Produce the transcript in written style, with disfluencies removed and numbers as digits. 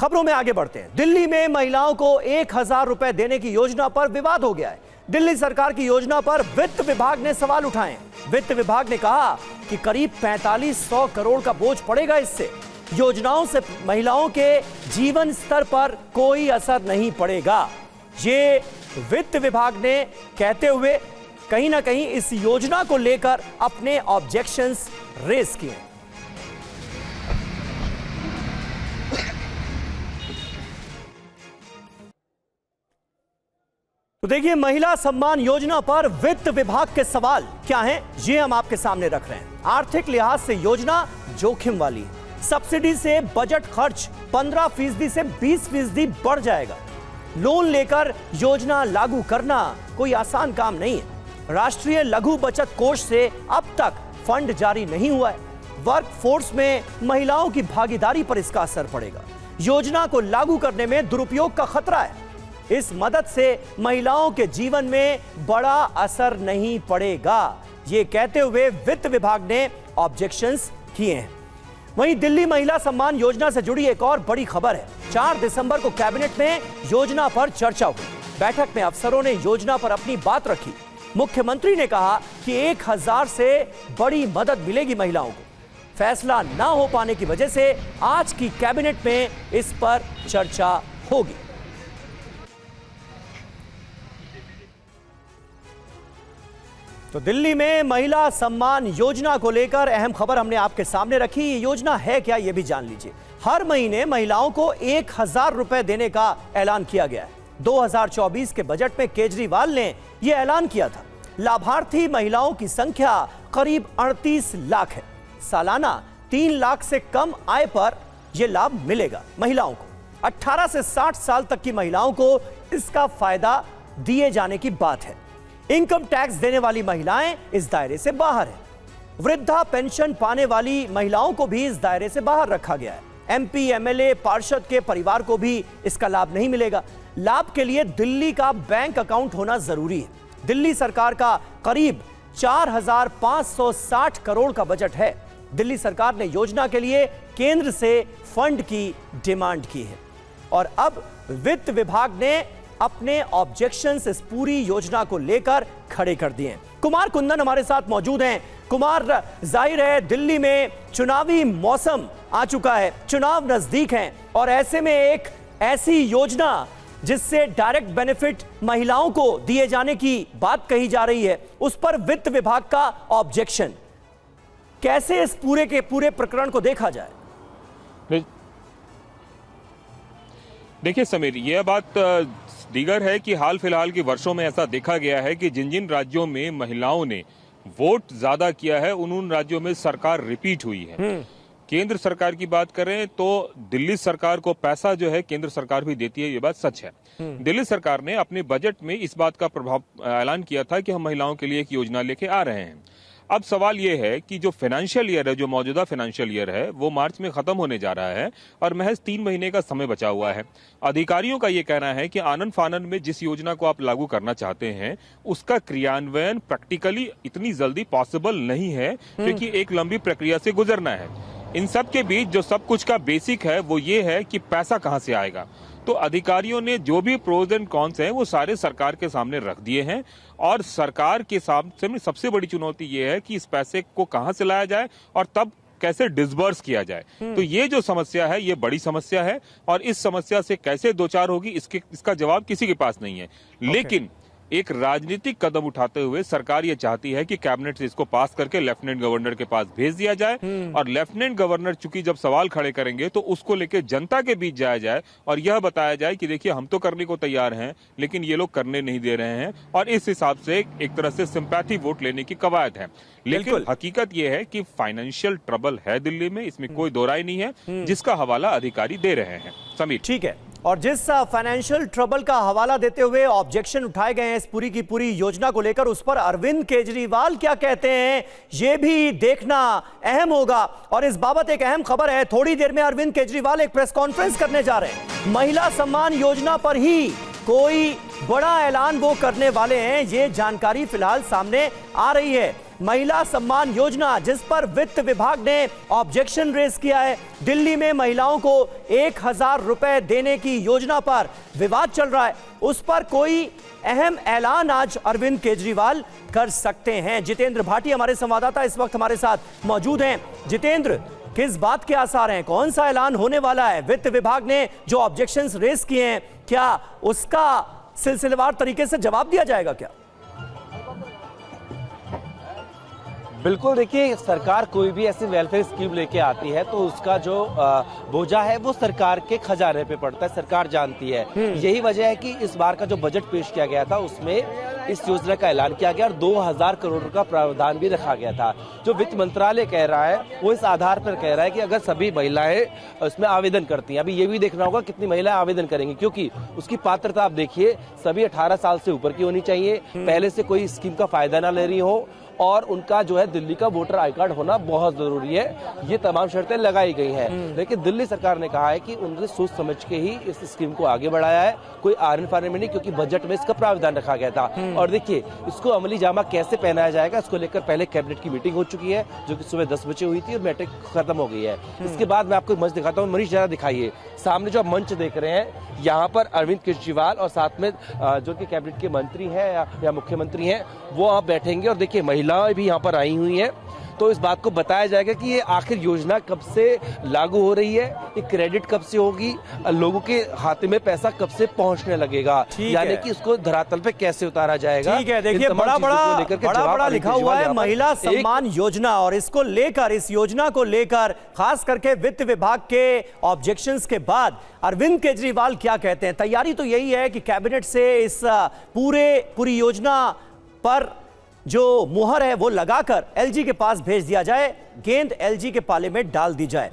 खबरों में आगे बढ़ते हैं। दिल्ली में महिलाओं को 1,000 रुपए देने की योजना पर विवाद हो गया है। दिल्ली सरकार की योजना पर वित्त विभाग ने सवाल उठाए। वित्त विभाग ने कहा कि करीब 4500 करोड़ का बोझ पड़ेगा। इससे योजनाओं से महिलाओं के जीवन स्तर पर कोई असर नहीं पड़ेगा, ये वित्त विभाग ने कहते हुए कहीं ना कहीं इस योजना को लेकर अपने ऑब्जेक्शंस रेज किए। तो देखिए, महिला सम्मान योजना पर वित्त विभाग के सवाल क्या हैं, ये हम आपके सामने रख रहे हैं। आर्थिक लिहाज से योजना जोखिम वाली है। सब्सिडी से बजट खर्च 15% से 20% बढ़ जाएगा। लोन लेकर योजना लागू करना कोई आसान काम नहीं है। राष्ट्रीय लघु बचत कोष से अब तक फंड जारी नहीं हुआ है। वर्कफोर्स में महिलाओं की भागीदारी पर इसका असर पड़ेगा। योजना को लागू करने में दुरुपयोग का खतरा है। इस मदद से महिलाओं के जीवन में बड़ा असर नहीं पड़ेगा, ये कहते हुए वित्त विभाग ने ऑब्जेक्शंस किए हैं। वहीं दिल्ली महिला सम्मान योजना से जुड़ी एक और बड़ी खबर है। 4 दिसंबर को कैबिनेट में योजना पर चर्चा हुई। बैठक में अफसरों ने योजना पर अपनी बात रखी। मुख्यमंत्री ने कहा कि 1,000 से बड़ी मदद मिलेगी महिलाओं को। फैसला ना हो पाने की वजह से आज की कैबिनेट में इस पर चर्चा होगी। तो दिल्ली में महिला सम्मान योजना को लेकर अहम खबर हमने आपके सामने रखी। ये योजना है क्या, ये भी जान लीजिए। हर महीने महिलाओं को 1,000 रुपए देने का ऐलान किया गया है। 2024 के बजट में केजरीवाल ने यह ऐलान किया था। लाभार्थी महिलाओं की संख्या करीब 38 लाख है। सालाना 3 लाख से कम आय पर यह लाभ मिलेगा महिलाओं को। 18 से 60 साल तक की महिलाओं को इसका फायदा दिए जाने की बात है। इनकम टैक्स देने वाली महिलाएं इस दायरे से बाहर हैं। वृद्धा पेंशन पाने वाली महिलाओं को भी इस दायरे से बाहर रखा गया है। एमपी, एमएलए, पार्षद के परिवार को भी इसका लाभ नहीं मिलेगा। लाभ के लिए दिल्ली का बैंक अकाउंट होना जरूरी है। दिल्ली सरकार का करीब 4,560 करोड़ का बजट है। दिल्ली सरकार ने योजना के लिए केंद्र से फंड की डिमांड की है और अब वित्त विभाग ने अपने ऑब्जेक्शंस इस पूरी योजना को लेकर खड़े कर दिए हैं। कुमार कुंदन हमारे साथ मौजूद हैं। कुमार, जाहिर है दिल्ली में चुनावी मौसम आ चुका है, चुनाव नजदीक हैं और ऐसे में एक ऐसी योजना जिससे डायरेक्ट बेनिफिट महिलाओं को दिए जाने की बात कही जा रही है, उस पर वित्त विभाग का ऑब्जेक्शन, कैसे इस पूरे के पूरे प्रकरण को देखा जाए? देखिए समीर, यह बात दीगर है कि हाल फिलहाल के वर्षों में ऐसा देखा गया है कि जिन जिन राज्यों में महिलाओं ने वोट ज्यादा किया है उन राज्यों में सरकार रिपीट हुई है। केंद्र सरकार की बात करें तो दिल्ली सरकार को पैसा जो है केंद्र सरकार भी देती है, ये बात सच है। दिल्ली सरकार ने अपने बजट में इस बात का ऐलान किया था कि हम महिलाओं के लिए एक योजना लेके आ रहे हैं। अब सवाल यह है कि जो फाइनेंशियल ईयर है, जो मौजूदा फाइनेंशियल ईयर है, वो मार्च में खत्म होने जा रहा है और महज 3 महीने का समय बचा हुआ है। अधिकारियों का यह कहना है कि आनन फानन में जिस योजना को आप लागू करना चाहते हैं उसका क्रियान्वयन प्रैक्टिकली इतनी जल्दी पॉसिबल नहीं है, क्योंकि एक लंबी प्रक्रिया से गुजरना है। इन सब के बीच जो सब कुछ का बेसिक है वो ये है कि पैसा कहां से आएगा। तो अधिकारियों ने जो भी प्रोज एंड कॉन्स हैं वो सारे सरकार के सामने रख दिए हैं और सरकार के सामने सबसे बड़ी चुनौती ये है कि इस पैसे को कहां से लाया जाए और तब कैसे डिसबर्स किया जाए। तो ये जो समस्या है ये बड़ी समस्या है और इस समस्या से कैसे दो चार होगी इसका जवाब किसी के पास नहीं है। लेकिन एक राजनीतिक कदम उठाते हुए सरकार ये चाहती है कि कैबिनेट से इसको पास करके लेफ्टिनेंट गवर्नर के पास भेज दिया जाए और लेफ्टिनेंट गवर्नर चूंकि जब सवाल खड़े करेंगे तो उसको लेके जनता के बीच जाया जाए और यह बताया जाए कि देखिए हम तो करने को तैयार हैं लेकिन ये लोग करने नहीं दे रहे हैं और इस हिसाब से एक तरह से सिंपैथी वोट लेने की कवायद है। लेकिन हकीकत यह है कि फाइनेंशियल ट्रबल है दिल्ली में, इसमें कोई दो राय नहीं है, जिसका हवाला अधिकारी दे रहे हैं। समीर, ठीक है। और जिस फाइनेंशियल ट्रबल का हवाला देते हुए ऑब्जेक्शन उठाए गए हैं इस पूरी की पूरी योजना को लेकर, उस पर अरविंद केजरीवाल क्या कहते हैं यह भी देखना अहम होगा। और इस बाबत एक अहम खबर है, थोड़ी देर में अरविंद केजरीवाल एक प्रेस कॉन्फ्रेंस करने जा रहे हैं। महिला सम्मान योजना पर ही कोई बड़ा ऐलान वो करने वाले हैं, ये जानकारी फिलहाल सामने आ रही है। महिला सम्मान योजना, जिस पर वित्त विभाग ने ऑब्जेक्शन रेज किया है। दिल्ली में महिलाओं को 1000 रुपए देने की योजना पर विवाद चल रहा है। उस पर कोई अहम ऐलान आज अरविंद केजरीवाल कर सकते हैं। जितेंद्र भाटी हमारे संवाददाता इस वक्त हमारे साथ मौजूद हैं। जितेंद्र, किस बात के आसार हैं? कौन सा ऐलान होने वाला है? वित्त विभाग ने जो ऑब्जेक्शंस रेज किए हैं, क्या उसका सिलसिलेवार तरीके से जवाब दिया जाएगा क्या? बिल्कुल, देखिए, सरकार कोई भी ऐसी वेलफेयर स्कीम लेके आती है तो उसका जो बोझा है वो सरकार के खजाने पे पड़ता है, सरकार जानती है। यही वजह है कि इस बार का जो बजट पेश किया गया था उसमें इस योजना का ऐलान किया गया और 2000 करोड़ का प्रावधान भी रखा गया था। जो वित्त मंत्रालय कह रहा है वो इस आधार पर कह रहा है कि अगर सभी महिलाएं उसमें आवेदन करती हैं, अभी ये भी देखना होगा कितनी महिलाएं आवेदन करेंगी, क्योंकि उसकी पात्रता आप देखिए, सभी 18 साल से ऊपर की होनी चाहिए, पहले से कोई स्कीम का फायदा ना ले रही हो और उनका जो है दिल्ली का वोटर आई कार्ड होना बहुत जरूरी है। ये तमाम शर्तें लगाई गई हैं। लेकिन दिल्ली सरकार ने कहा है कि उन्होंने सोच समझ के ही इस स्कीम को आगे बढ़ाया है, कोई आरन फारन में नहीं, क्योंकि बजट में इसका प्रावधान रखा गया था। और देखिए, इसको अमली जामा कैसे पहनाया जाएगा, इसको लेकर पहले कैबिनेट की मीटिंग हो चुकी है जो कि सुबह 10 बजे हुई थी और मीटिंग खत्म हो गई है। इसके बाद मैं आपको मंच दिखाता हूँ। मनीष, जरा दिखाइए सामने जो आप मंच देख रहे हैं, यहाँ पर अरविंद केजरीवाल और साथ में जो कि कैबिनेट के मंत्री हैं या मुख्यमंत्री हैं वो आप बैठेंगे और देखिए महिलाएं भी यहाँ पर आई हुई हैं। तो इस बात को बताया जाएगा कि ये आखिर योजना कब से लागू हो रही है, ये क्रेडिट कब से होगी, लोगों के खाते में पैसा कब से पहुंचने लगेगा, यानी कि उसको धरातल पे कैसे उतारा जाएगा। ठीक है, देखिए बड़ा लिखा हुआ है महिला सम्मान योजना, और इसको लेकर, इस योजना को लेकर खास करके वित्त विभाग के ऑब्जेक्शंस के बाद अरविंद केजरीवाल क्या कहते हैं। तैयारी तो यही है कि कैबिनेट से इस पूरी योजना पर जो मुहर है वो लगाकर एलजी के पास भेज दिया जाए, गेंद एलजी के पाले में डाल दी जाए।